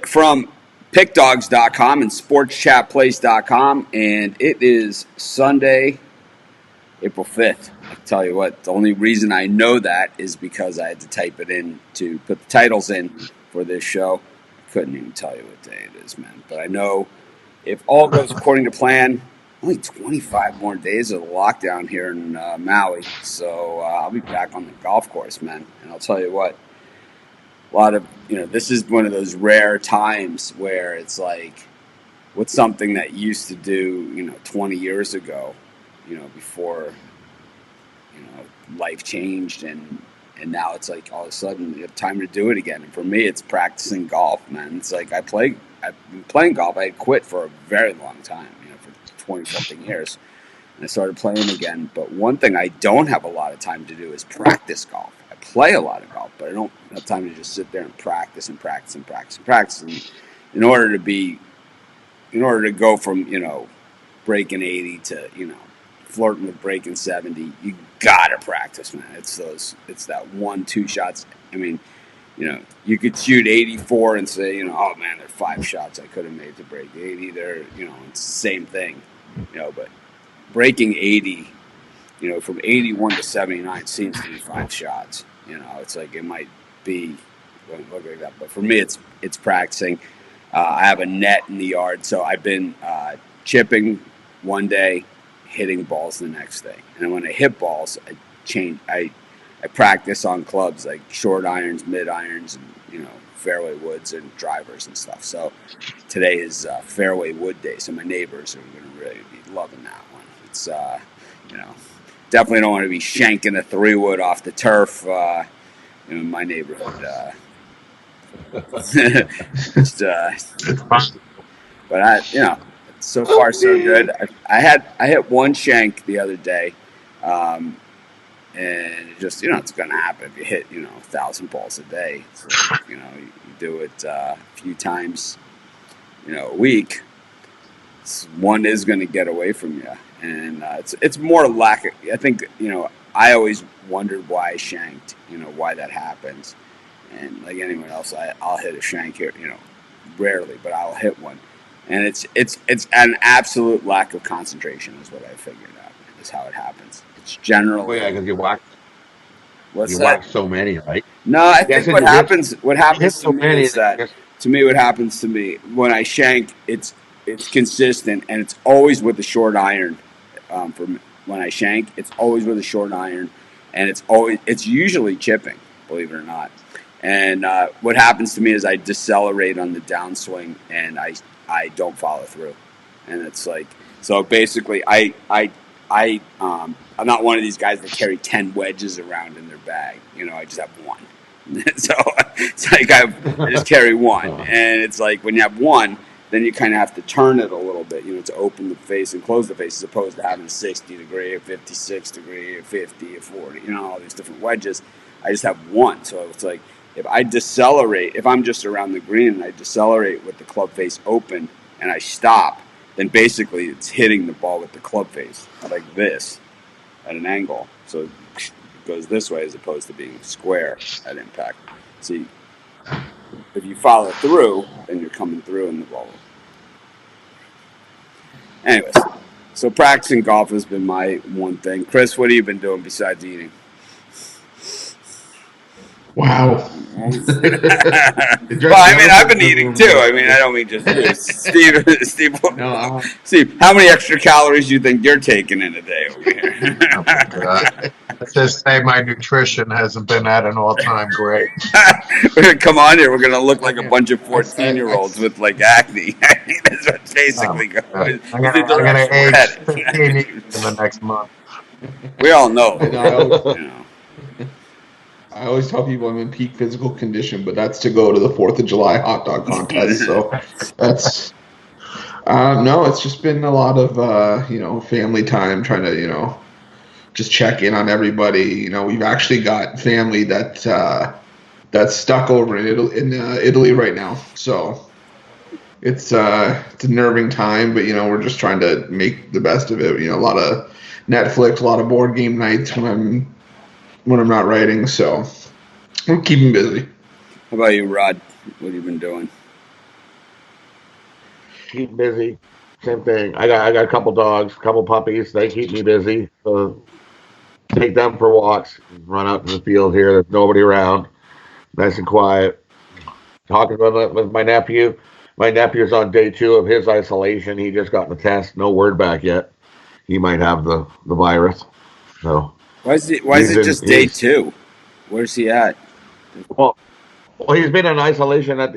from pickdogs.com and sportschatplace.com, and it is Sunday, April 5th. I tell you what, the only reason I know that is because I had to type it in to put the titles in for this show. I couldn't even tell you what day it is, man. But I know if all goes according to plan, only 25 more days of the lockdown here in Maui. So I'll be back on the golf course, man. And I'll tell you what, a lot of, this is one of those rare times where it's like, what's something that you used to do, 20 years ago, before, life changed and now it's like all of a sudden you have time to do it again. And for me, it's practicing golf, man. It's like I've been playing golf. I had quit for a very long time, for 20 something years. And I started playing again. But one thing I don't have a lot of time to do is practice golf. I play a lot of golf, but I don't have time to just sit there and practice and practice and practice and practice. And in order to go from, breaking 80 to, flirting with breaking 70, you gotta practice, man. It's that 1-2 shots. I mean, you could shoot 84 and say, oh man, there are 5 shots I could have made to break 80. They're, it's the same thing, but breaking 80, from 81 to 79 seems to be 5 shots. It's like it might be look like that, but for me, it's practicing. I have a net in the yard, so I've been chipping one day, hitting balls the next day. And when I hit balls, I practice on clubs like short irons, mid irons, and fairway woods and drivers and stuff. So today is fairway wood day, so my neighbors are going to really be loving that one. It's definitely don't want to be shanking a 3-wood off the turf in my neighborhood. But so far so good. I hit one shank the other day, and it just it's going to happen if you hit 1,000 balls a day. So, you do it a few times a week. One is going to get away from you, and it's more lack of. I think I always wondered why I shanked. Why that happens, and like anyone else, I'll hit a shank here. Rarely, but I'll hit one. And it's an absolute lack of concentration is what I figured out. Is how it happens. It's generally. Well, yeah, because you whack so many, right? No, I think what happens to me is that what happens to me when I shank, it's consistent and it's always with a short iron. When I shank, it's always with a short iron, and it's usually chipping, believe it or not. And what happens to me is I decelerate on the downswing and I don't follow through, and it's like so. Basically, I'm not one of these guys that carry 10 wedges around in their bag. I just have one. So it's like I just carry one, and it's like when you have one, then you kind of have to turn it a little bit, to open the face and close the face, as opposed to having a 60 degree, a 56 degree, a 50, a 40, all these different wedges. I just have one, so it's like. If I decelerate, if I'm just around the green and I decelerate with the club face open and I stop, then basically it's hitting the ball with the club face like this at an angle. So it goes this way as opposed to being square at impact. See, if you follow through, then you're coming through in the ball. Anyways, so practicing golf has been my one thing. Chris, what have you been doing besides eating? Wow. Well, I've been eating too. I don't mean just you. Steve. Steve, how many extra calories do you think you're taking in a day over here? Let's just say my nutrition hasn't been at an all-time great. We're going to come on here. We're going to look like a bunch of 14-year-olds with like acne. That's what basically goes. I'm going to age 15 years in the next month. We all know. I always tell people I'm in peak physical condition, but that's to go to the 4th of July hot dog contest. So that's no, it's just been a lot of family time, trying to just check in on everybody. We've actually got family that's stuck over in Italy right now, so it's a nerving time. But we're just trying to make the best of it. A lot of Netflix, a lot of board game nights when I'm not writing, so we're keeping busy. How about you, Rod? What have you been doing? keep busy. Same thing. I got a couple dogs, a couple puppies. They keep me busy. So take them for walks, run out to the field here. There's nobody around, nice and quiet. Talking with my nephew. My nephew's on day 2 of his isolation. He just got the test. No word back yet. He might have the virus. So why is it just day 2? Where's he at? Well, he's been in isolation at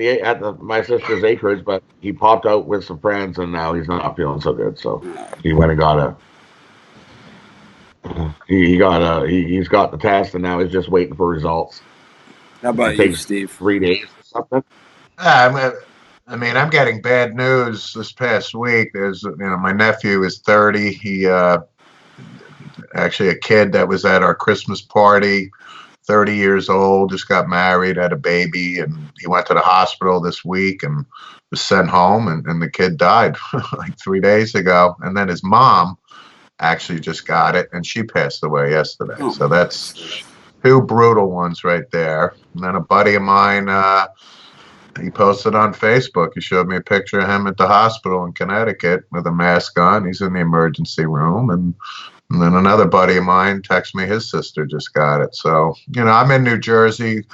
my sister's acreage, but he popped out with some friends, and now he's not feeling so good. So he went and got he's got the test, and now he's just waiting for results. How about you, Steve? 3 days or something. I mean, I'm getting bad news this past week. There's, my nephew is 30. He actually a kid that was at our Christmas party, 30 years old, just got married, had a baby, and he went to the hospital this week and was sent home, and the kid died like 3 days ago. And then his mom actually just got it, and she passed away yesterday. Oh, so that's 2 brutal ones right there. And then a buddy of mine, he posted on Facebook. He showed me a picture of him at the hospital in Connecticut with a mask on. He's in the emergency room. And then another buddy of mine texted me his sister just got it. So, I'm in New Jersey,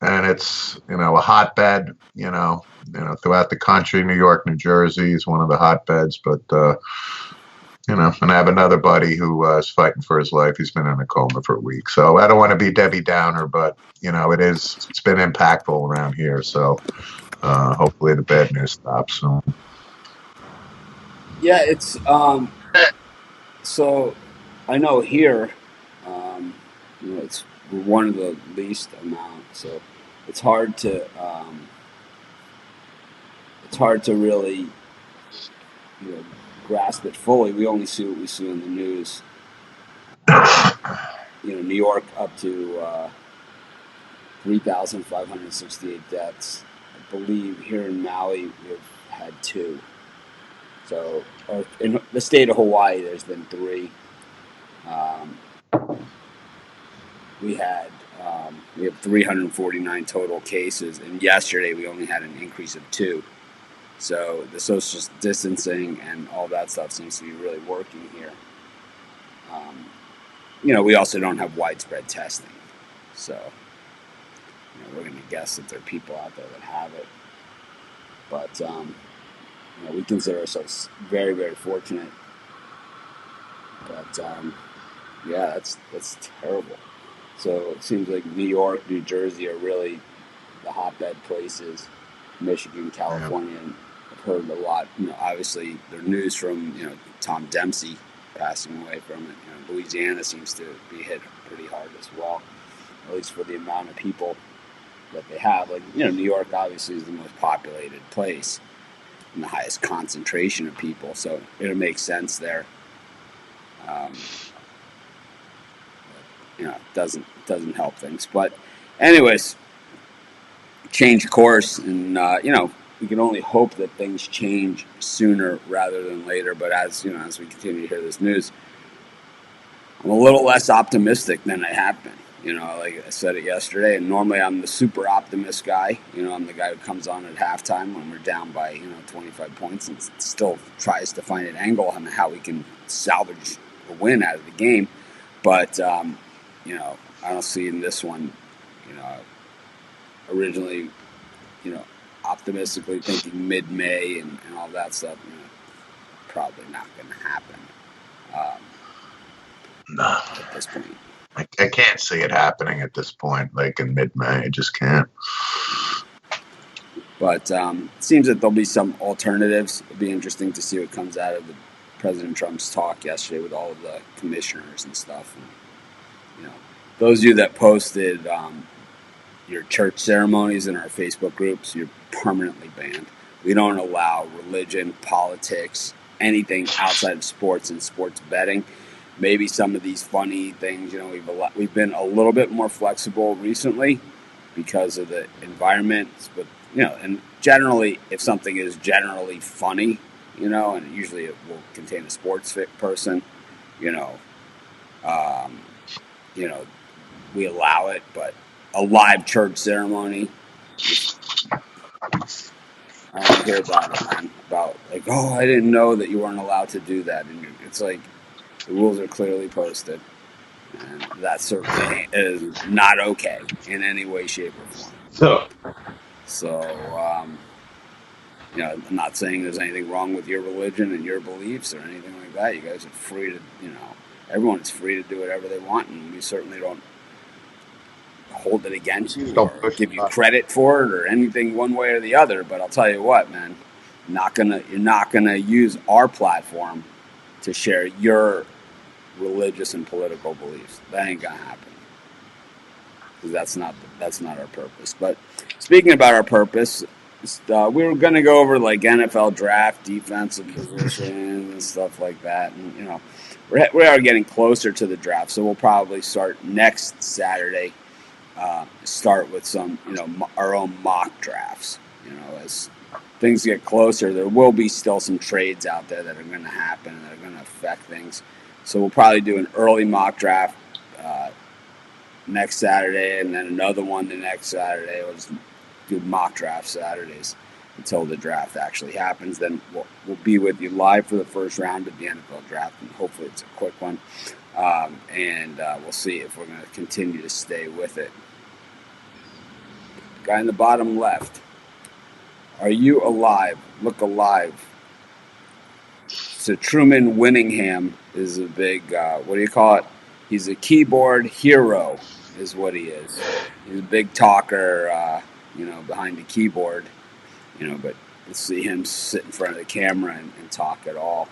and it's, a hotbed, throughout the country. New York, New Jersey is one of the hotbeds. But, and I have another buddy who is fighting for his life. He's been in a coma for a week. So I don't want to be Debbie Downer, but, it's been impactful around here. So hopefully the bad news stops soon. Yeah, it's so I know here, it's one of the least amount, so it's hard to really grasp it fully. We only see what we see in the news. New York up to 3,568 deaths. I believe here in Maui we've had 2. So, or in the state of Hawaii, there's been 3. We have 349 total cases, and yesterday we only had an increase of 2. So the social distancing and all that stuff seems to be really working here. We also don't have widespread testing, so we're going to guess that there are people out there that have it. But we consider ourselves very, very fortunate. But that's terrible. So it seems like New York, New Jersey are really the hotbed places. Michigan, California, and I've heard a lot. Obviously, there's news from Tom Dempsey passing away from it. Louisiana seems to be hit pretty hard as well, at least for the amount of people that they have. Like New York obviously is the most populated place and the highest concentration of people, so it'll make sense there. It doesn't help things, but anyways, change course, and we can only hope that things change sooner rather than later. But as we continue to hear this news, I'm a little less optimistic than I have been. Like I said it yesterday, and normally I'm the super optimist guy. I'm the guy who comes on at halftime when we're down by 25 points and still tries to find an angle on how we can salvage a win out of the game. But I don't see in this one. Originally, optimistically thinking mid-May and all that stuff. Probably not going to happen. No. At this point. I can't see it happening at this point, like in mid-May. I just can't. But it seems that there'll be some alternatives. It'll be interesting to see what comes out of President Trump's talk yesterday with all of the commissioners and stuff. And, those of you that posted your church ceremonies in our Facebook groups, you're permanently banned. We don't allow religion, politics, anything outside of sports and sports betting. Maybe some of these funny things, we've been a little bit more flexible recently because of the environment. But and generally, if something is generally funny, and usually it will contain a sports fit person, we allow it. But a live church ceremony, I want to hear about it, man. About like, oh, I didn't know that you weren't allowed to do that. And it's like the rules are clearly posted, and that certainly is not okay in any way, shape, or form. So, I'm not saying there's anything wrong with your religion and your beliefs or anything like that. You guys are free to, everyone is free to do whatever they want, and we certainly don't hold it against you or give you credit for it or anything one way or the other. But I'll tell you what, man, you're not gonna use our platform to share your religious and political beliefs. That ain't gonna happen, because that's not our purpose. But speaking about our purpose, we were gonna go over like NFL draft, defensive positions, and stuff like that. And we are getting closer to the draft, so we'll probably start next Saturday. Start with some, our own mock drafts. As things get closer, there will be still some trades out there that are going to happen and that are going to affect things. So we'll probably do an early mock draft next Saturday, and then another one the next Saturday. We'll just do mock draft Saturdays until the draft actually happens. Then we'll be with you live for the first round of the NFL draft, and hopefully it's a quick one. And we'll see if we're going to continue to stay with it. Guy in the bottom left. Are you alive? Look alive. So Truman Winningham is a big, what do you call it? He's a keyboard hero is what he is. He's a big talker, behind the keyboard, but to see him sit in front of the camera and talk at all.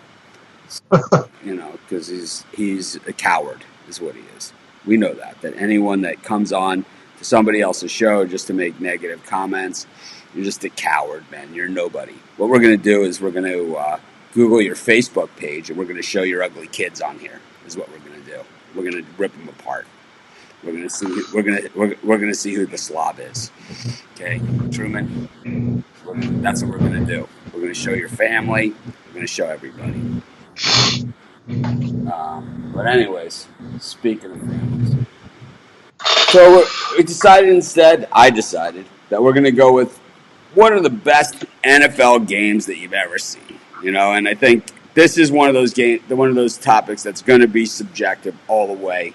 Because he's a coward is what he is. We know that anyone that comes on to somebody else's show just to make negative comments, you're just a coward, man. You're nobody. What we're going to do is we're going to Google your Facebook page, and we're going to show your ugly kids on here is what we're going to do. We're going to rip them apart. We're going to see. We're going to see who the slob is. Okay, Truman. That's what we're going to do. We're going to show your family. We're going to show everybody. But anyways, speaking of families, so I decided that we're going to go with what are the best NFL games that you've ever seen. And I think this is one of those topics that's going to be subjective all the way.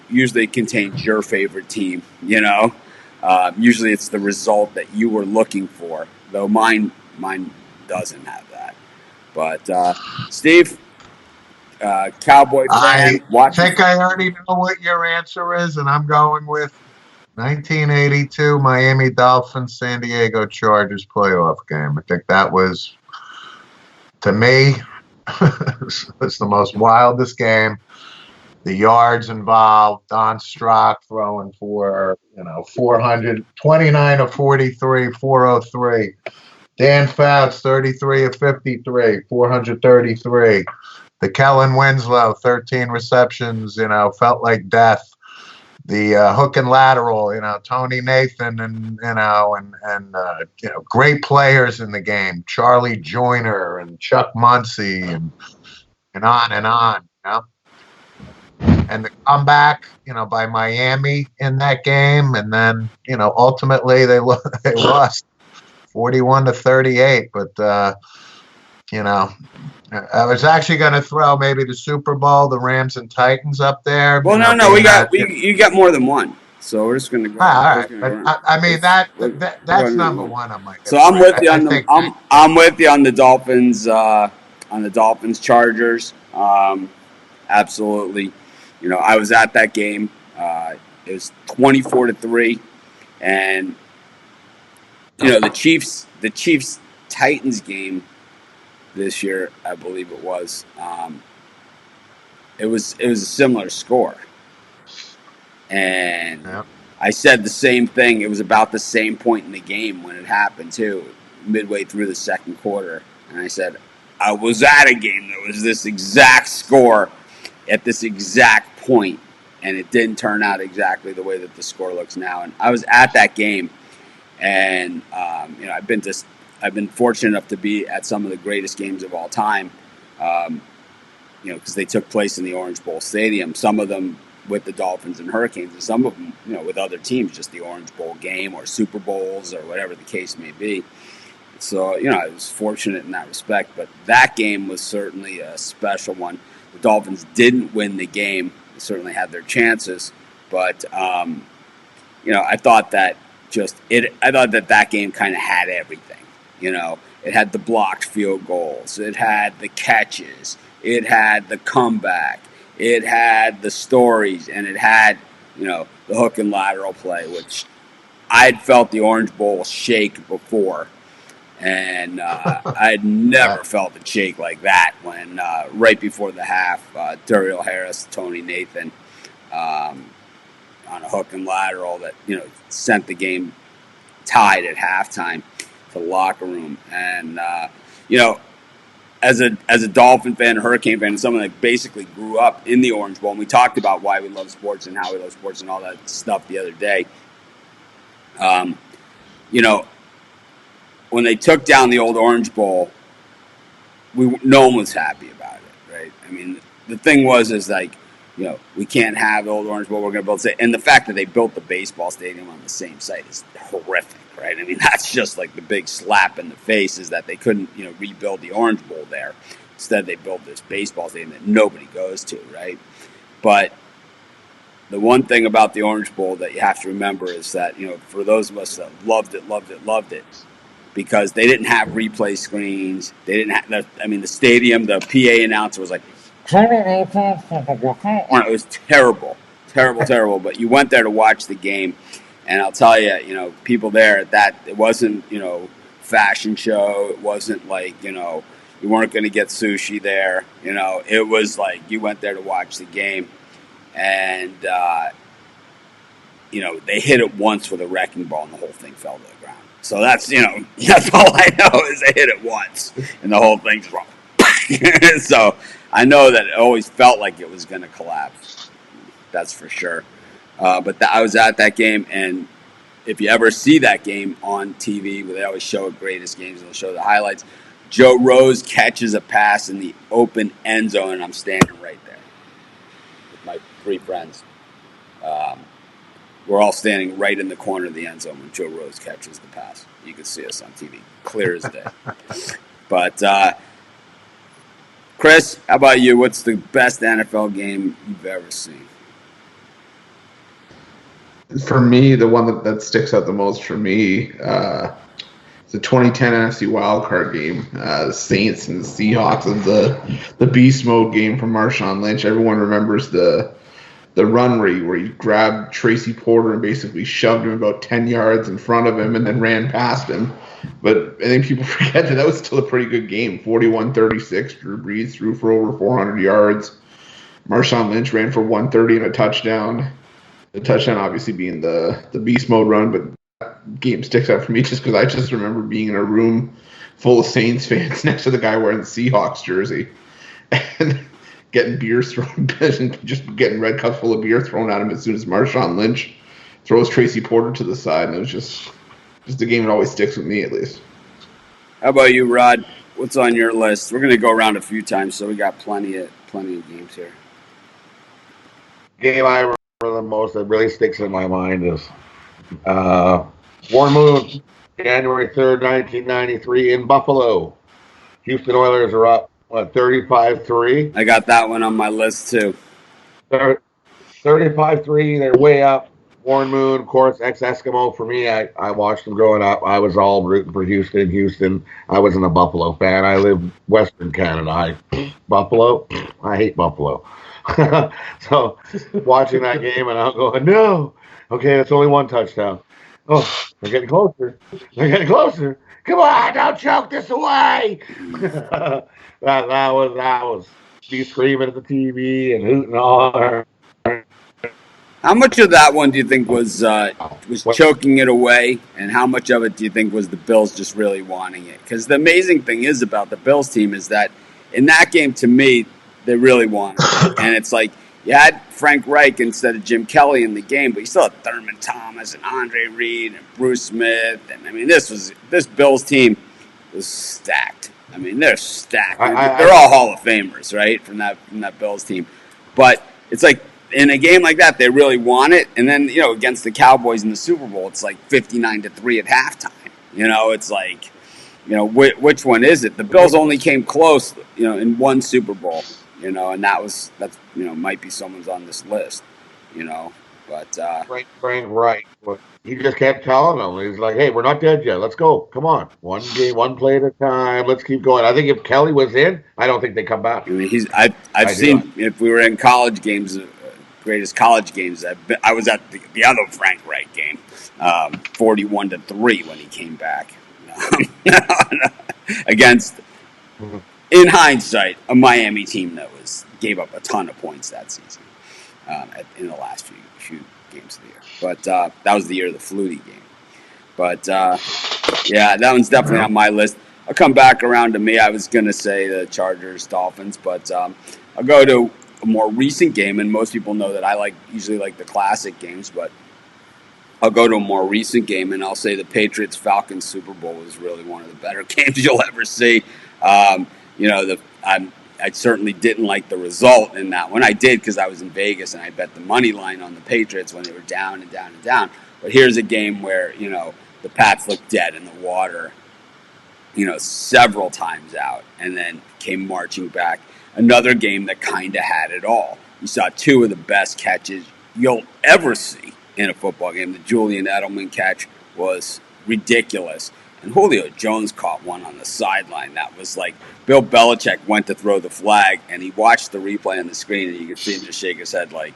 Usually it contains your favorite team. Usually it's the result that you were looking for, though mine doesn't have that. But Steve, Cowboy fan. I think I already know what your answer is, and I'm going with 1982 Miami Dolphins San Diego Chargers playoff game. I think that was, to me, was the most wildest game. The yards involved, Don Strock throwing for 429 of 43, 403. Dan Fouts 33 of 53, 433. The Kellen Winslow, 13 receptions, felt like death. The hook and lateral, Tony Nathan and great players in the game. Charlie Joyner and Chuck Muncie and on and on, And the comeback, by Miami in that game. And then, ultimately they lost 41-38. But, I was actually going to throw maybe the Super Bowl, the Rams and Titans up there. Well, no, you got more than one, so we're just going to go. All right, but that's number one on my. So I'm with you on I'm with you on the Dolphins, Chargers. Absolutely, I was at that game. It was 24-3, and the Chiefs Titans game this year, I believe it was. It was a similar score, and I said the same thing. It was about the same point in the game when it happened too, midway through the second quarter. And I said, I was at a game that was this exact score at this exact point, and it didn't turn out exactly the way that the score looks now. And I was at that game, and I've been fortunate enough to be at some of the greatest games of all time, because they took place in the Orange Bowl Stadium. Some of them with the Dolphins and Hurricanes, and some of them, with other teams, just the Orange Bowl game or Super Bowls or whatever the case may be. So, I was fortunate in that respect. But that game was certainly a special one. The Dolphins didn't win the game. They certainly had their chances. But, I thought that that game kind of had everything. It had the blocked field goals. It had the catches. It had the comeback. It had the stories. And it had, the hook and lateral play, which I'd felt the Orange Bowl shake before. And I'd never felt it shake like that when right before the half, Daryl Harris, Tony Nathan, on a hook and lateral that, sent the game tied at halftime to the locker room. And, as a Dolphin fan, a Hurricane fan, and someone that basically grew up in the Orange Bowl, and we talked about why we love sports and how we love sports and all that stuff the other day, when they took down the old Orange Bowl, no one was happy about it, right? I mean, the thing is like, we can't have the old Orange Bowl. We're going to build it. And the fact that they built the baseball stadium on the same site is horrific, right? I mean, that's just like the big slap in the face is that they couldn't, rebuild the Orange Bowl there. Instead, they built this baseball stadium that nobody goes to, right? But the one thing about the Orange Bowl that you have to remember is that, for those of us that loved it, because they didn't have replay screens. They didn't have, the stadium, the PA announcer was like, it was terrible. But you went there to watch the game. And I'll tell you, people there it wasn't, fashion show. It wasn't like, you weren't going to get sushi there. It was like you went there to watch the game. And, they hit it once with a wrecking ball and the whole thing fell to the ground. So that's, that's all I know is they hit it once and the whole thing's wrong. So I know that it always felt like it was going to collapse. That's for sure. But I was at that game, and if you ever see that game on TV, where they always show greatest games, they'll show the highlights. Joe Rose catches a pass in the open end zone, and I'm standing right there with my three friends. We're all standing right in the corner of the end zone when Joe Rose catches the pass. You can see us on TV, clear as day. But, Chris, how about you? What's the best NFL game you've ever seen? For me, the one that sticks out the most for me, it's the 2010 NFC wildcard game, the Saints and the Seahawks, of the beast mode game from Marshawn Lynch. Everyone remembers the run where he grabbed Tracy Porter and basically shoved him about 10 yards in front of him and then ran past him. But I think people forget that was still a pretty good game. 41-36, Drew Brees threw for over 400 yards. Marshawn Lynch ran for 130 and a touchdown. The touchdown obviously being the beast mode run, but that game sticks out for me just because I just remember being in a room full of Saints fans next to the guy wearing the Seahawks jersey and getting beers thrown, just getting red cups full of beer thrown at him as soon as Marshawn Lynch throws Tracy Porter to the side. And it was just a game that always sticks with me, at least. How about you, Rod? What's on your list? We're going to go around a few times, so we got plenty of games here. Game I remember the most that really sticks in my mind is Warren Moon, January 3rd, 1993 in Buffalo. Houston Oilers are up, 35-3? I got that one on my list, too. 35-3, they're way up. Warren Moon, of course, ex-Eskimo for me. I watched them growing up. I was all rooting for Houston. I wasn't a Buffalo fan. I live Western Canada. Buffalo? I hate Buffalo. So watching that game and I'm going, no. Okay, that's only one touchdown. Oh, they're getting closer. Come on, don't choke this away. that was me screaming at the TV and hooting all. How much of that one do you think was choking it away, and how much of it do you think was the Bills just really wanting it? Because the amazing thing is about the Bills team is that in that game, to me, they really wanted it. And it's like you had Frank Reich instead of Jim Kelly in the game, but you still had Thurman Thomas and Andre Reed and Bruce Smith. And I mean, this Bills team was stacked. I mean, they're stacked. They're all Hall of Famers, right, from that Bills team. But it's like, in a game like that, they really want it. And then, against the Cowboys in the Super Bowl, it's like 59-3 at halftime. It's like, which one is it? The Bills only came close, in one Super Bowl, and that's might be someone's on this list, but Right. Well, he just kept telling them. He's like, "Hey, we're not dead yet. Let's go. Come on, one game, one play at a time. Let's keep going." I think if Kelly was in, I don't think they come back. I mean, I've seen if we were in college games, greatest college games. I was at the other Frank Reich game, 41-3 when he came back against, in hindsight, a Miami team that gave up a ton of points that season in the last few games of the year. But that was the year of the Flutie game. But yeah, that one's definitely on my list. I'll come back around to me. I was going to say the Chargers, Dolphins, but I'll go to a more recent game, and most people know that I usually like the classic games, but I'll go to a more recent game, and I'll say the Patriots-Falcons Super Bowl was really one of the better games you'll ever see. I certainly didn't like the result in that one. I did because I was in Vegas, and I bet the money line on the Patriots when they were down and down and down. But here's a game where, the Pats looked dead in the water, several times out, and then came marching back. Another game that kind of had it all. You saw two of the best catches you'll ever see in a football game. The Julian Edelman catch was ridiculous. And Julio Jones caught one on the sideline that was like Bill Belichick went to throw the flag, and he watched the replay on the screen, and you could see him just shake his head like,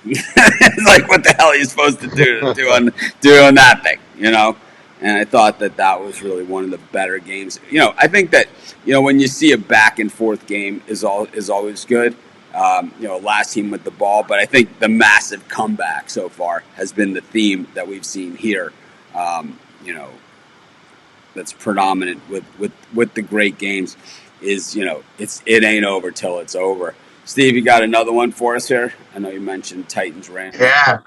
like, what the hell are you supposed to do on that thing, And I thought that was really one of the better games. I think that, when you see a back and forth game is always good. Last team with the ball, but I think the massive comeback so far has been the theme that we've seen here. That's predominant with the great games is, it ain't over till it's over. Steve, you got another one for us here? I know you mentioned Titans Rams. Yeah,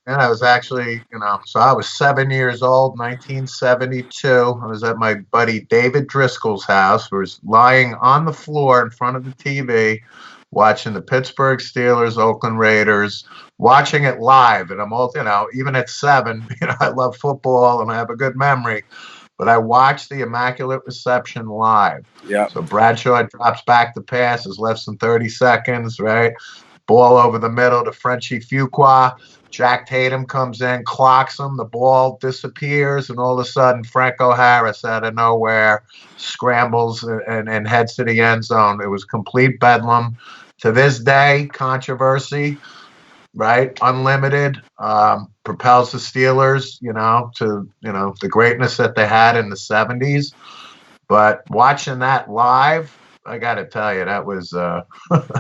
I was actually, so I was 7 years old, 1972. I was at my buddy David Driscoll's house. I was lying on the floor in front of the TV, watching the Pittsburgh Steelers, Oakland Raiders, watching it live. And I'm old, even at 7, I love football and I have a good memory. But I watched the Immaculate Reception live. Yeah. So Bradshaw drops back the pass. There's less than 30 seconds, right? Ball over the middle to Frenchie Fuqua. Jack Tatum comes in, clocks him. The ball disappears, and all of a sudden, Franco Harris out of nowhere scrambles and heads to the end zone. It was complete bedlam. To this day, controversy. Right, unlimited propels the Steelers, to the greatness that they had in the 70s. But watching that live, I got to tell you, that was that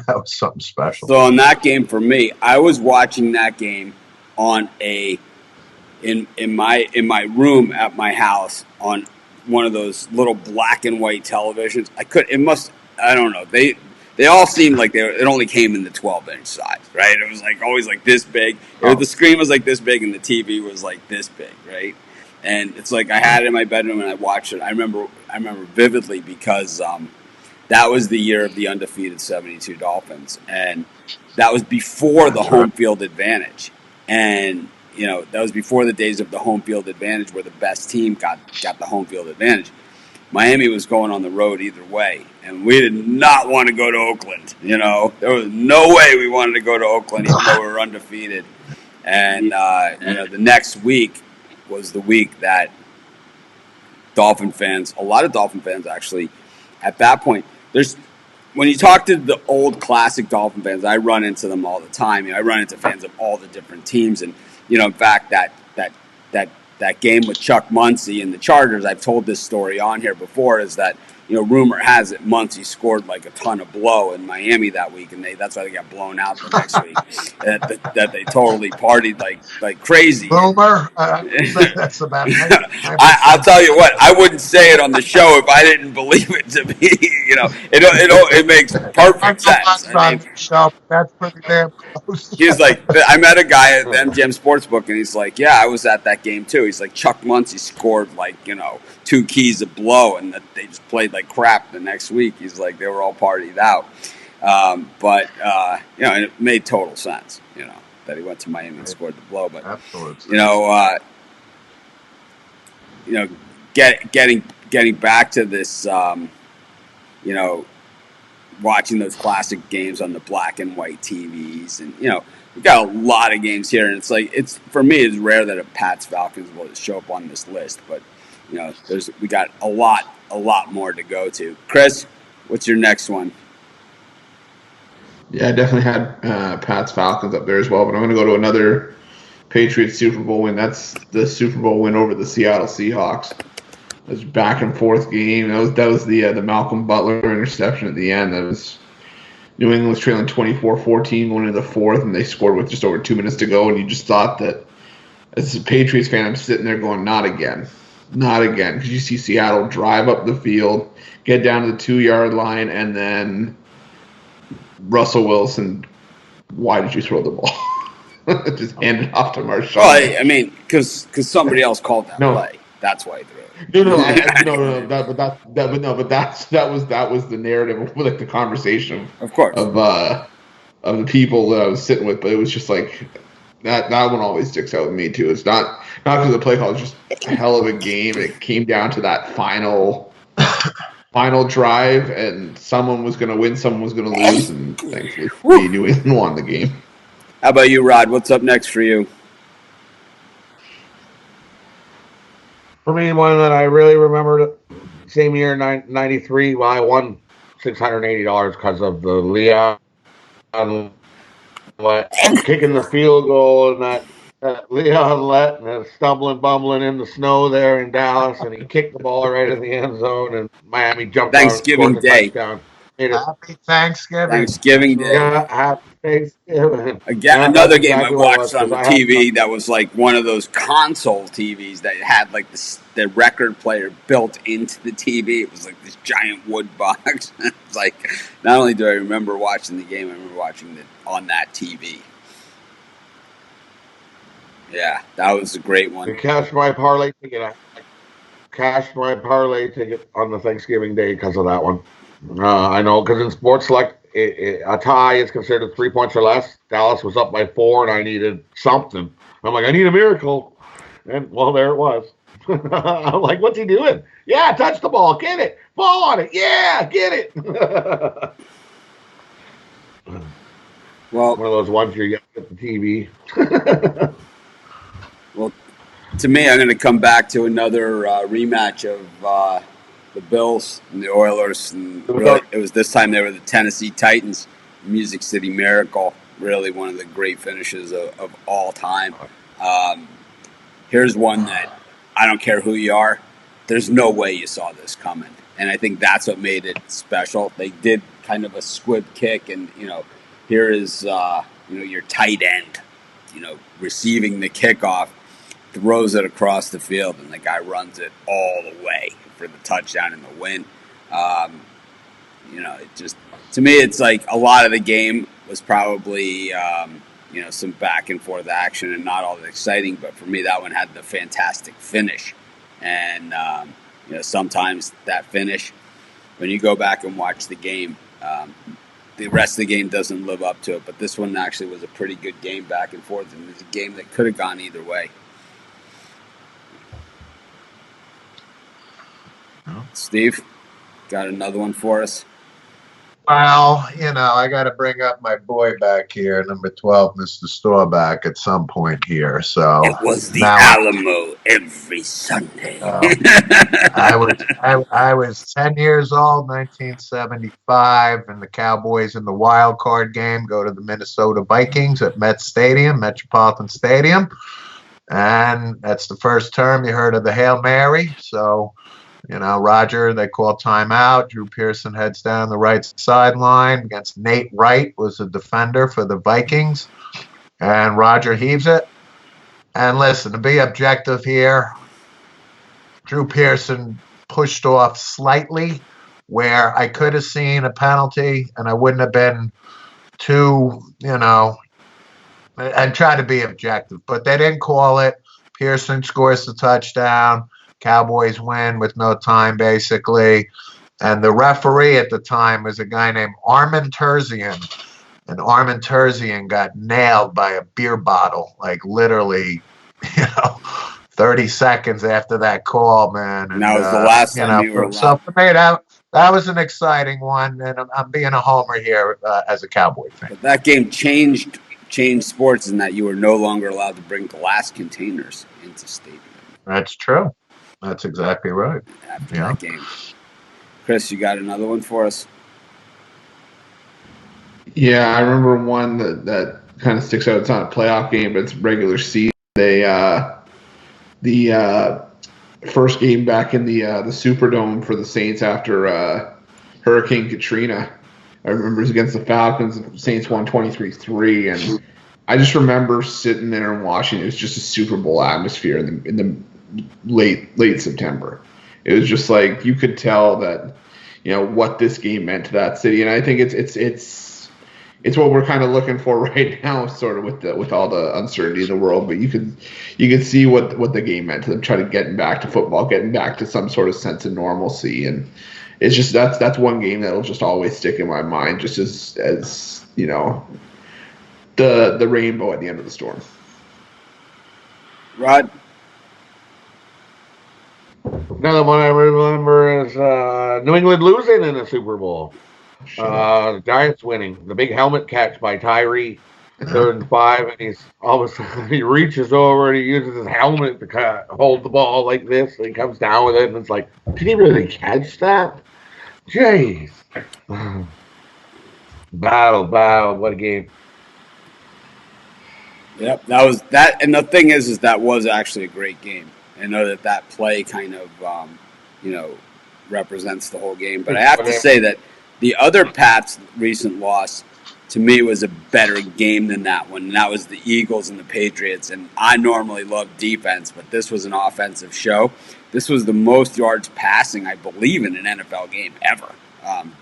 was something special. So on that game for me, I was watching that game on in my room at my house on one of those little black and white televisions. I don't know. They all seemed like it only came in the 12-inch size, right? It was always this big. The screen was this big, and the TV was this big, right? And it's I had it in my bedroom, and I watched it. I remember vividly because that was the year of the undefeated 72 Dolphins, and that was before the home field advantage. And that was before the days of the home field advantage, where the best team got the home field advantage. Miami was going on the road either way, and we did not want to go to Oakland. There was no way we wanted to go to Oakland, even though we were undefeated. And the next week was the week that a lot of Dolphin fans actually, at that point, when you talk to the old classic Dolphin fans, I run into them all the time. I run into fans of all the different teams, and in fact, that game with Chuck Muncie and the Chargers, I've told this story on here before, is that, rumor has it Muncie scored a ton of blow in Miami that week, and that's why they got blown out the next week. that they totally partied like crazy. Boomer, that's about it. I'll tell you what, I wouldn't say it on the show if I didn't believe it to be. It makes perfect sense. That's pretty damn close. He's I met a guy at the MGM Sportsbook, and he's yeah, I was at that game too. He's Chuck Muncie scored 2 keys of blow, and that they just played like crap the next week. He's they were all partied out. But and it made total sense, that he went to Miami and scored the blow. But absolutely, getting getting back to this, watching those classic games on the black and white TVs, and we got a lot of games here, and it's for me, it's rare that a Pats Falcons will show up on this list, but we got a lot more to go to. Chris, what's your next one? Yeah, I definitely had Pats Falcons up there as well, but I'm going to go to another Patriots Super Bowl win. That's the Super Bowl win over the Seattle Seahawks. It was a back and forth game. That was the Malcolm Butler interception at the end. That was New England was trailing 24-14 going into the fourth, and they scored with just over 2 minutes to go. And you just thought that, as a Patriots fan, I'm sitting there going, not again, because you see Seattle drive up the field, get down to the 2-yard line, and then Russell Wilson, why did you throw the ball? Just hand it off to Marshawn. Well, I mean, because somebody else called that play. That's why he threw it. No. That was the narrative of like the conversation, of course, of the people that I was sitting with. But it was just like that one always sticks out with me too. It's not because of the play call. It's just a hell of a game. It came down to that final drive, and someone was going to win, someone was going to lose, and thankfully New England won the game. How about you, Rod? What's up next for you? For me, one that I really remembered, same year, 93, well, I won $680 because of the Leon kicking the field goal, and that Leon Lett and stumbling in the snow there in Dallas, and he kicked the ball right in the end zone, and Miami jumped Thanksgiving on and Day. Touchdown. Happy Thanksgiving. Thanksgiving Day. Yeah, happy Thanksgiving. Again, another game I watched on the TV that was like one of those console TVs that had like the record player built into the TV. It was like this giant wood box. It's like, not only do I remember watching the game, I remember watching it on that TV. Yeah, that was a great one. I cashed my parlay ticket. On the Thanksgiving Day because of that one. I know, because in Sports Select, a tie is considered 3 points or less. Dallas was up by 4, and I needed something. I'm like, I need a miracle. And, well, there it was. I'm like, what's he doing? Yeah, touch the ball. Get it. Fall on it. Yeah, get it. Well, one of those ones you get the TV. Well, to me, I'm going to come back to another rematch of the Bills and the Oilers. And really, it was this time they were the Tennessee Titans. Music City Miracle, really one of the great finishes of all time. Here's one that I don't care who you are, there's no way you saw this coming. And I think that's what made it special. They did kind of a squib kick, and here is your tight end, receiving the kickoff, throws it across the field, and the guy runs it all the way for the touchdown and the win. It just, to me, it's like a lot of the game was probably some back and forth action and not all that exciting, but for me that one had the fantastic finish. And sometimes that finish, when you go back and watch the game, the rest of the game doesn't live up to it, but this one actually was a pretty good game back and forth, and it was a game that could have gone either way. Steve, got another one for us? Well, I got to bring up my boy back here, number 12, Mr. Staubach, at some point here. So it was the Alamo every Sunday. I was 10 years old, 1975, and the Cowboys in the wild card game go to the Minnesota Vikings at Metropolitan Stadium, and that's the first term you heard of the Hail Mary. So, Roger, they call timeout. Drew Pearson heads down the right sideline against Nate Wright, was a defender for the Vikings. And Roger heaves it. And listen, to be objective here, Drew Pearson pushed off slightly where I could have seen a penalty and I wouldn't have been too, and try to be objective. But they didn't call it. Pearson scores the touchdown. Cowboys win with no time, basically. And the referee at the time was a guy named Armin Terzian. And Armin Terzian got nailed by a beer bottle, like literally, 30 seconds after that call, man. And that was the last time you were so allowed. for me, that was an exciting one, and I'm being a homer here as a Cowboy fan. But that game changed sports in that you were no longer allowed to bring glass containers into stadium. That's true. That's exactly right. After that game. Chris, you got another one for us? Yeah, I remember one that kind of sticks out. It's not a playoff game, but it's regular season. The first game back in the Superdome for the Saints after Hurricane Katrina. I remember it was against the Falcons. The Saints won 23-3, and I just remember sitting there and watching. It was just a Super Bowl atmosphere in the late September. It was just like you could tell that, what this game meant to that city, and I think it's what we're kind of looking for right now, sort of with all the uncertainty in the world. But you can see what the game meant to them, trying to getting back to football, getting back to some sort of sense of normalcy, and it's just that's one game that'll just always stick in my mind, just as the rainbow at the end of the storm. Rod? Another one I remember is New England losing in the Super Bowl. The Giants winning. The big helmet catch by Tyree, 3rd and 5, and he's all of a sudden he reaches over and he uses his helmet to hold the ball like this, and he comes down with it, and it's like, did he really catch that? Jeez. Battle, what a game. Yep, that was that, and the thing is that was actually a great game. I know that play kind of, represents the whole game, but I have to say that the other Pats' recent loss, to me, was a better game than that one. And that was the Eagles and the Patriots. And I normally love defense, but this was an offensive show. This was the most yards passing, I believe, in an NFL game ever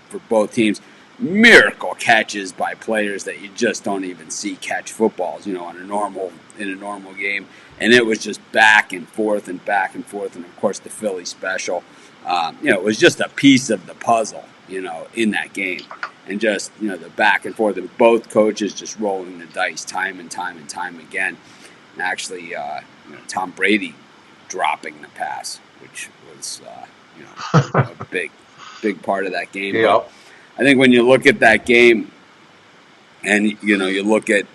for both teams. Miracle catches by players that you just don't even see catch footballs, in a normal game. And it was just back and forth. And of course, the Philly special. It was just a piece of the puzzle, in that game. And just, the back and forth of both coaches just rolling the dice time and time again. And actually, Tom Brady dropping the pass, which was, a big part of that game. Yeah. But I think when you look at that game and, you look at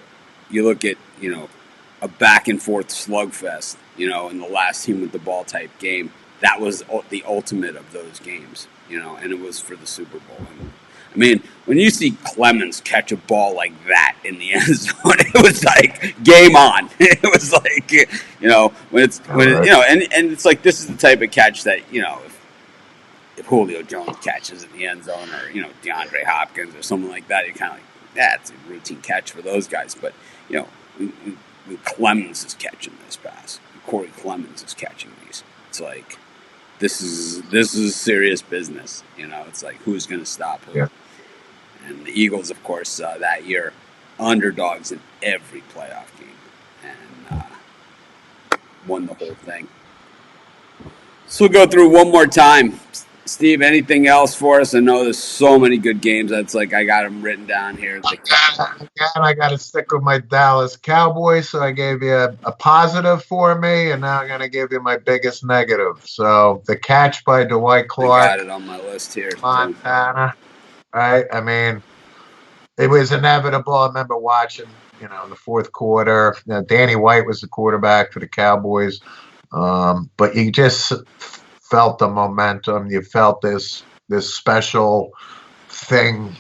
a back and forth slugfest, in the last team with the ball type game, that was the ultimate of those games, and it was for the Super Bowl. And, I mean, when you see Clemens catch a ball like that in the end zone, it was like game on. It was like, and it's like this is the type of catch that, if Julio Jones catches in the end zone or, DeAndre Hopkins or someone like that, you're kind of like, that's a routine catch for those guys. But, Clemens is catching this pass. Corey Clemens is catching these. It's like, this is serious business. It's like, who's going to stop who? Yeah. And the Eagles, of course, that year, underdogs in every playoff game and won the whole thing. So we'll go through one more time. Steve, anything else for us? I know there's so many good games. That's like I got them written down here. Again, I got to stick with my Dallas Cowboys. So I gave you a positive for me, and now I'm going to give you my biggest negative. So the catch by Dwight Clark. I got it on my list here. Montana. Right? I mean, it was inevitable. I remember watching, in the fourth quarter. Danny White was the quarterback for the Cowboys. But you just felt the momentum. You felt this special thing,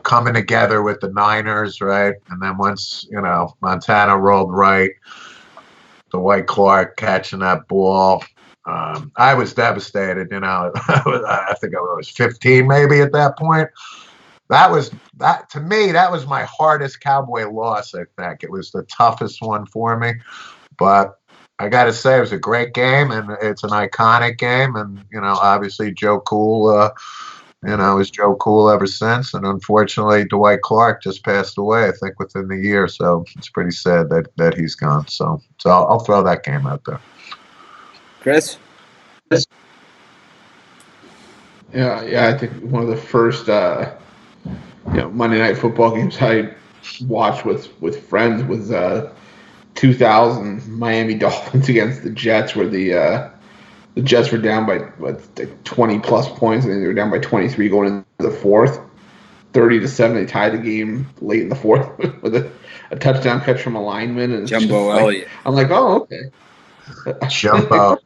coming together with the Niners, right? And then once, Montana rolled right, Dwight Clark catching that ball. I was devastated, I think I was 15 maybe at that point. To me, that was my hardest Cowboy loss, I think. It was the toughest one for me. But I got to say, it was a great game, and it's an iconic game. And, obviously Joe Cool, is Joe Cool ever since. And unfortunately, Dwight Clark just passed away, I think, within the year. So it's pretty sad that he's gone. So I'll throw that game out there. Chris? Yeah, I think one of the first Monday Night Football games I watched with friends was 2000 Miami Dolphins against the Jets, where the Jets were down by 20 plus points, and they were down by 23 going into the fourth, 30-7. They tied the game late in the fourth with a touchdown catch from a lineman, and Jumbo Elliott. I'm like, oh, okay. Jumbo.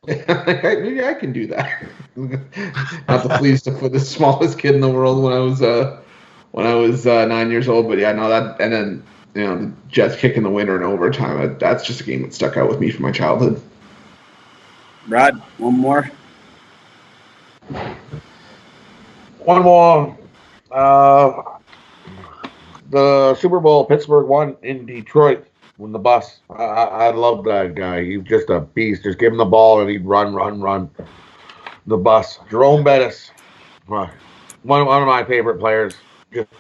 Maybe I can do that. Not the fleece for the smallest kid in the world when I was 9 years old, but yeah, no, that, and then the Jets kicking the winner in overtime. That's just a game that stuck out with me from my childhood. Rod, one more. One more. The Super Bowl Pittsburgh won in Detroit when the bus. I love that guy. He's just a beast. Just give him the ball and he'd run. The bus. Jerome Bettis. One of my favorite players.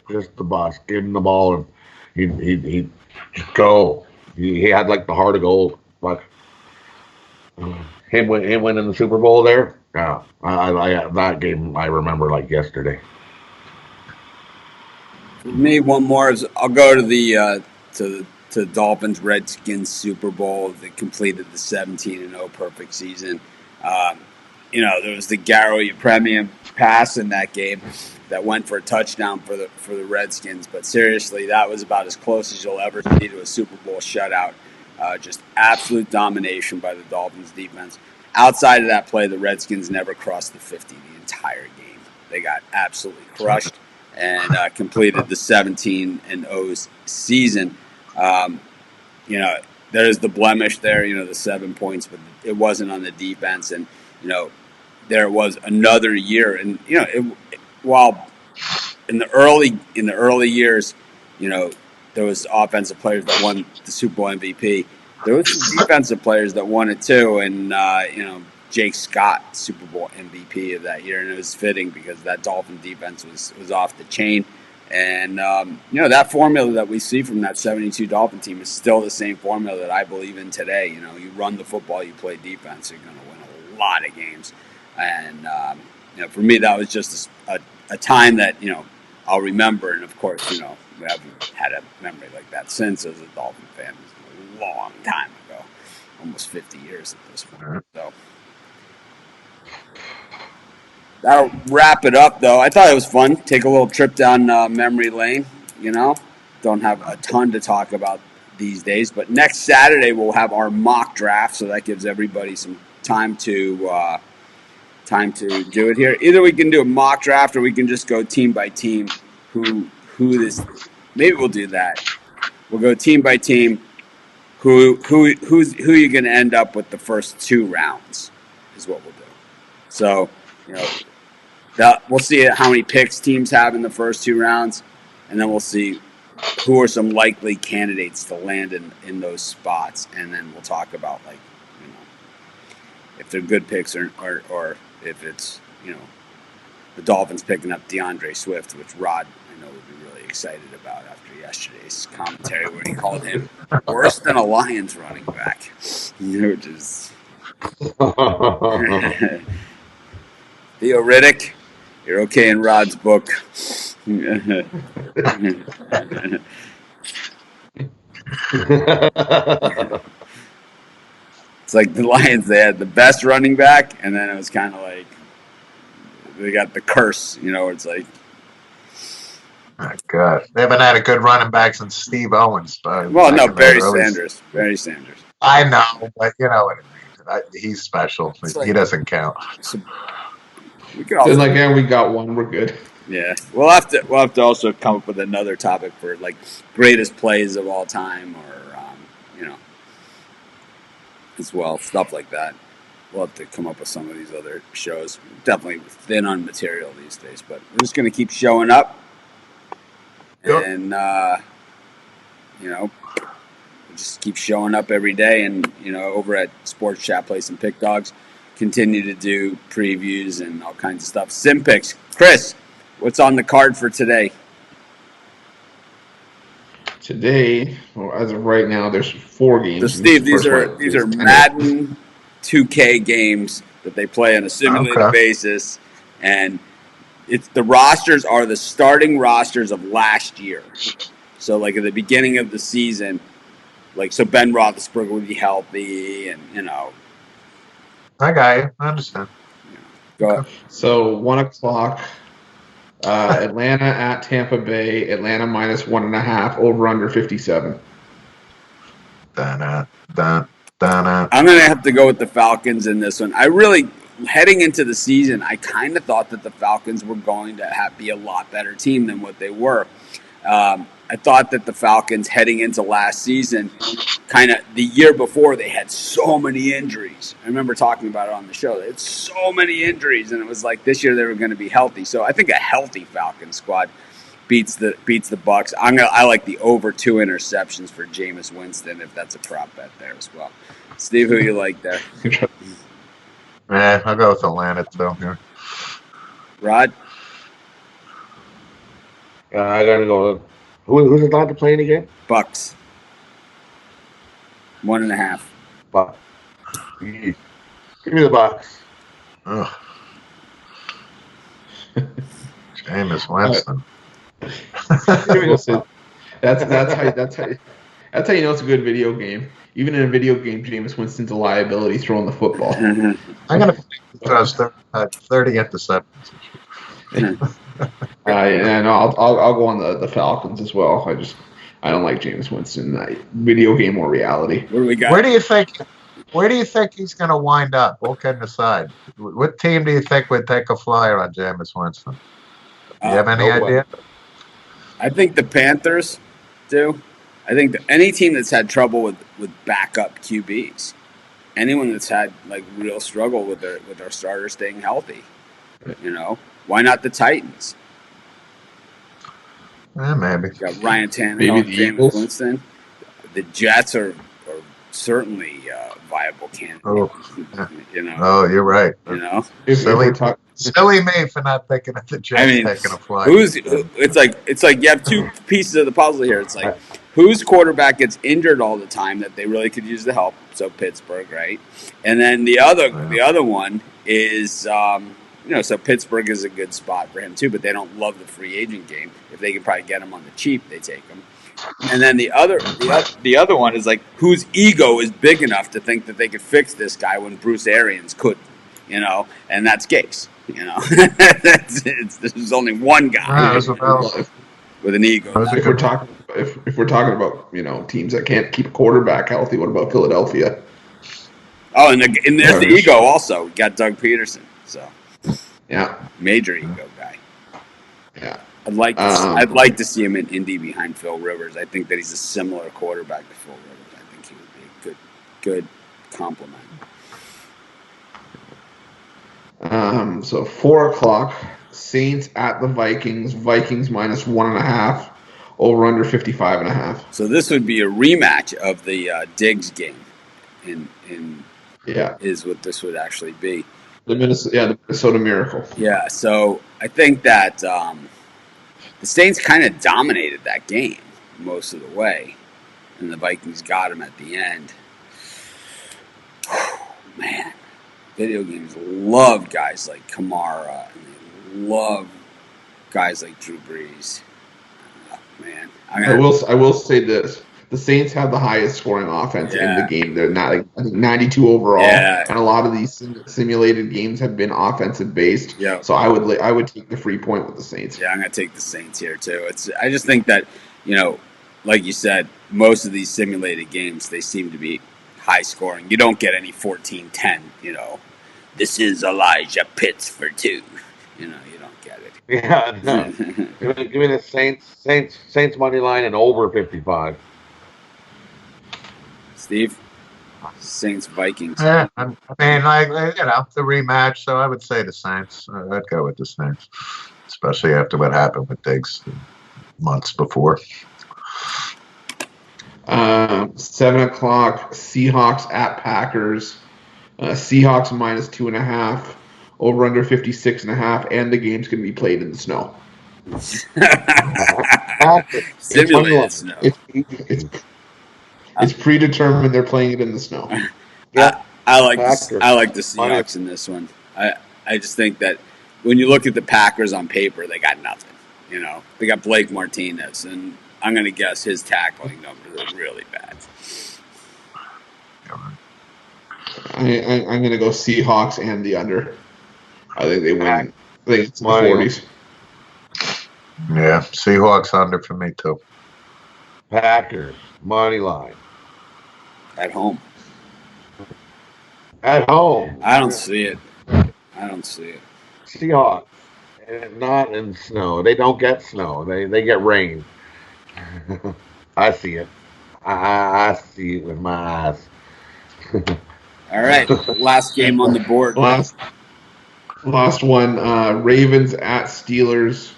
Just the bus. Give him the ball and he'd just go. He had like the heart of gold. But him winning the Super Bowl there. Yeah, I that game I remember like yesterday. For me, one more is I'll go to the Dolphins Redskins Super Bowl that completed the 17-0 perfect season. There was the Garo Premium pass in that game that went for a touchdown for the Redskins. But seriously, that was about as close as you'll ever see to a Super Bowl shutout. Just absolute domination by the Dolphins defense. Outside of that play, the Redskins never crossed the 50 the entire game. They got absolutely crushed and completed the 17-0 season. There's the blemish there, the 7 points, but it wasn't on the defense. And, there was another year. And, while in the early years, there was offensive players that won the Super Bowl MVP. There was some defensive players that won it too, and Jake Scott, Super Bowl MVP of that year, and it was fitting because that Dolphin defense was off the chain. And that formula that we see from that 72 Dolphin team is still the same formula that I believe in today. You run the football, you play defense, you're going to win a lot of games. And for me, that was just a time that I'll remember. And of course, we haven't had a memory like that since as a Dolphin fan. It was a long time ago, almost 50 years at this point. So that'll wrap it up, though. I thought it was fun. Take a little trip down memory lane. Don't have a ton to talk about these days, but next Saturday we'll have our mock draft, so that gives everybody some time to do it here. Either we can do a mock draft or we can just go team by team. Maybe we'll do that. We'll go team by team. Who you're going to end up with the first 2 rounds is what we'll do. So we'll see how many picks teams have in the first 2 rounds, and then we'll see who are some likely candidates to land in those spots, and then we'll talk about if they're good picks or if it's the Dolphins picking up DeAndre Swift, which Rod I know would be really excited about after yesterday's commentary where he called him worse than a Lions running back. Which is Theo Riddick, you're okay in Rod's book. It's like the Lions, they had the best running back, and then it was kind of like they got the curse, it's like. Oh, God. They haven't had a good running back since Steve Owens. Barry Sanders. Barry Sanders. I know, but you know what I mean. He's special. He doesn't count. We got one. We're good. Yeah, we'll have to also come up with another topic for like greatest plays of all time, or as well, stuff like that. We'll have to come up with some of these other shows. Definitely thin on material these days, but we're just going to keep showing up, and we'll just keep showing up every day, and over at Sports Chat Play Some Pick Dogs, continue to do previews and all kinds of stuff. Sim picks, Chris. What's on the card for today? Today, as of right now, there's 4 games. So, Steve, these are Madden 2K games that they play on a simulated basis, and the rosters are the starting rosters of last year. So, like at the beginning of the season, like so Ben Roethlisberger would be healthy, and I got you. I understand. go. So 1 o'clock, Atlanta at Tampa Bay. Atlanta minus 1.5. Over under 57. Dun, I'm gonna have to go with the Falcons in this one. I really, heading into the season, I kind of thought that the Falcons were going to be a lot better team than what they were. I thought that the Falcons heading into last season, kind of the year before, they had so many injuries. I remember talking about it on the show. They had so many injuries, and it was like this year they were going to be healthy. So I think a healthy Falcons squad beats the Bucs. I like the over 2 interceptions for Jameis Winston if that's a prop bet there as well. Steve, who you like there? I'll go with Atlanta too here. Rod? I gotta go. Who's Atlanta playing again? Bucks. 1.5. Bucks. Give me the Bucks. Ugh. Jameis Winston. That's how you know it's a good video game. Even in a video game, Jameis Winston's a liability throwing the football. Mm-hmm. I'm gonna throw 30 interceptions. And I'll go on the Falcons as well. I don't like Jameis Winston. Video game or reality. What do we got? Where do you think he's gonna wind up? All kidding aside, what team do you think would take a flyer on Jameis Winston? Do you have any idea? I think the Panthers do. I think that any team that's had trouble with backup QBs, anyone that's had like real struggle with their starters staying healthy, why not the Titans? Maybe. You got Ryan Tannehill, Maybe the Jameis Eagles. Winston. The Jets are certainly viable candidates. Oh, you're right. Silly me for not thinking of the Jets taking a flight. It's like you have two pieces of the puzzle here. It's like whose quarterback gets injured all the time that they really could use the help. So Pittsburgh, right? And then the other one is so Pittsburgh is a good spot for him too, but they don't love the free agent game. If they can probably get him on the cheap, they take him. And then the other one is like whose ego is big enough to think that they could fix this guy when Bruce Arians couldn't, and that's Gase. There's only one guy with an ego. If we're talking about teams that can't keep a quarterback healthy, what about Philadelphia? Oh, and there's the ego also. We got Doug Peterson, so yeah, major ego guy. Yeah, I'd like to see him in Indy behind Phil Rivers. I think that he's a similar quarterback to Phil Rivers. I think he would be a good compliment. So 4 o'clock, Saints at the Vikings. Vikings minus 1.5. Over under 55.5. So this would be a rematch of the Diggs game. Is what this would actually be. The Minnesota Miracle. Yeah. So I think that the Saints kind of dominated that game most of the way, and the Vikings got him at the end. Man. Video games love guys like Kamara, and they love guys like Drew Brees. Man, I will say this: the Saints have the highest scoring offense in the game. They're not, I think, 92 overall, and a lot of these simulated games have been offensive based. Yeah. So I would take the free point with the Saints. Yeah, I'm gonna take the Saints here too. I just think that like you said, most of these simulated games they seem to be high scoring. You don't get any 14-10, this is Elijah Pitts for 2. You don't get it. Yeah, no. Give me the Saints money line and over 55. Steve? Saints Vikings. Yeah, I mean, the rematch, so I would say the Saints. I'd go with the Saints, especially after what happened with Diggs months before. 7 o'clock, Seahawks at Packers. Seahawks minus 2.5, over under 56.5, and the game's going to be played in the snow. Simulated snow. It's predetermined they're playing it in the snow. Yeah, I like the Seahawks in this one. I just think that when you look at the Packers on paper, they got nothing. They got Blake Martinez, and I'm going to guess his tackling numbers are really bad. I'm going to go Seahawks and the under. I think they win. I think it's in the 40s. Yeah, Seahawks under for me too. Packers money line At home. at home. I don't see it. Seahawks, and not in snow. They don't get snow. They get rain. I see it. I see it with my eyes. All right, last game on the board. Last one, Ravens at Steelers.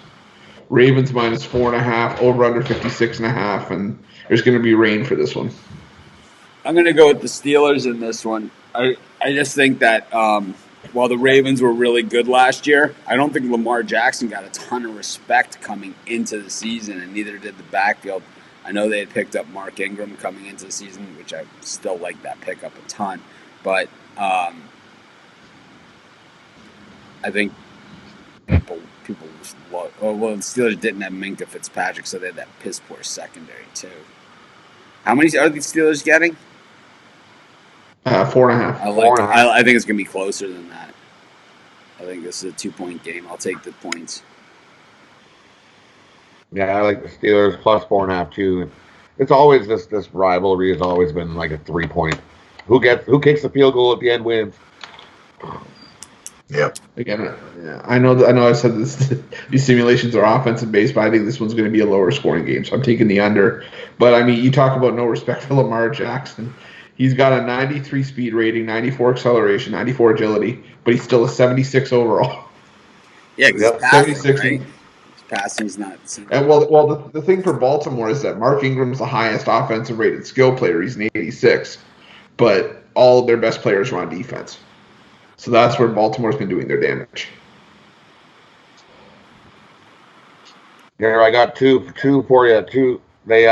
Ravens minus 4.5, over under 56.5, and there's going to be rain for this one. I'm going to go with the Steelers in this one. I just think that while the Ravens were really good last year, I don't think Lamar Jackson got a ton of respect coming into the season, and neither did the backfield. I know they had picked up Mark Ingram coming into the season, which I still like that pickup a ton. But I think people just love. Oh, well, the Steelers didn't have Minkah Fitzpatrick, so they had that piss poor secondary too. How many are the Steelers getting? 4.5. I think it's gonna be closer than that. I think this is a 2-point game. I'll take the points. Yeah, I like the Steelers plus 4.5 too. It's always this rivalry has always been like a 3-point. Who kicks the field goal at the end wins. Yep. Again, I know I said this. These simulations are offensive based, but I think this one's going to be a lower scoring game, so I'm taking the under. But I mean, you talk about no respect for Lamar Jackson. He's got a 93 speed rating, 94 acceleration, 94 agility, but he's still a 76 overall. Yeah, because he's passing, 76. Right? His passing's not. And well, the thing for Baltimore is that Mark Ingram's the highest offensive rated skill player. He's an 86, but all of their best players are on defense. So that's where Baltimore's been doing their damage. Here, I got two for you. They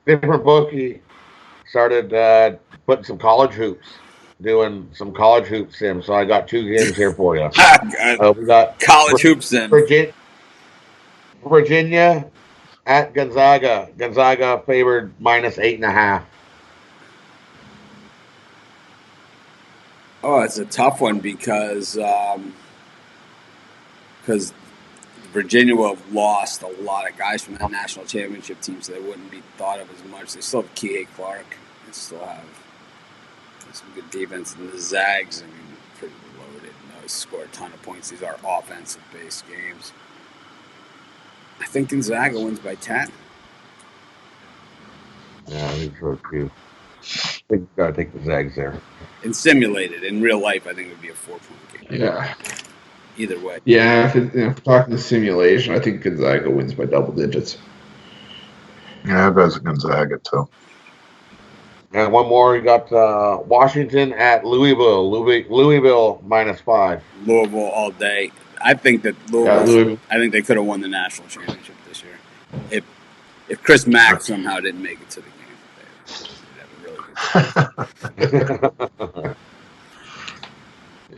different bookie started putting some college hoops, doing some college hoop sim. So I got 2 games here for you. We got college hoop sim. Virginia at Gonzaga. Gonzaga favored minus 8.5. Oh, it's a tough one because Virginia will have lost a lot of guys from that national championship team, so they wouldn't be thought of as much. They still have Kihei Clark. They still have some good defense. And the Zags, I mean, pretty loaded. They score a ton of points. These are offensive-based games. I think Gonzaga wins by 10. Yeah, I think so too. I think you gotta take the Zags there. And simulated in real life, I think it would be a 4-point game. Yeah. Either way. Yeah, if we're talking the simulation, I think Gonzaga wins by double digits. Yeah, I bet Gonzaga too. And one more, we got Washington at Louisville. Louisville minus 5. Louisville all day. I think that Louisville. I think they could have won the national championship this year. If Chris Mack somehow didn't make it to the game, they'd have a really good time.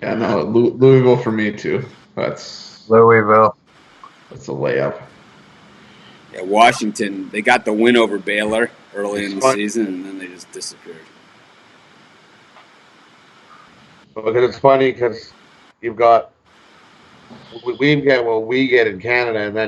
Yeah, no, Louisville for me too. That's Louisville. That's a layup. Yeah, Washington, they got the win over Baylor early in the season, and then they just disappeared. Because it's funny because you've got we get what we get in Canada, and then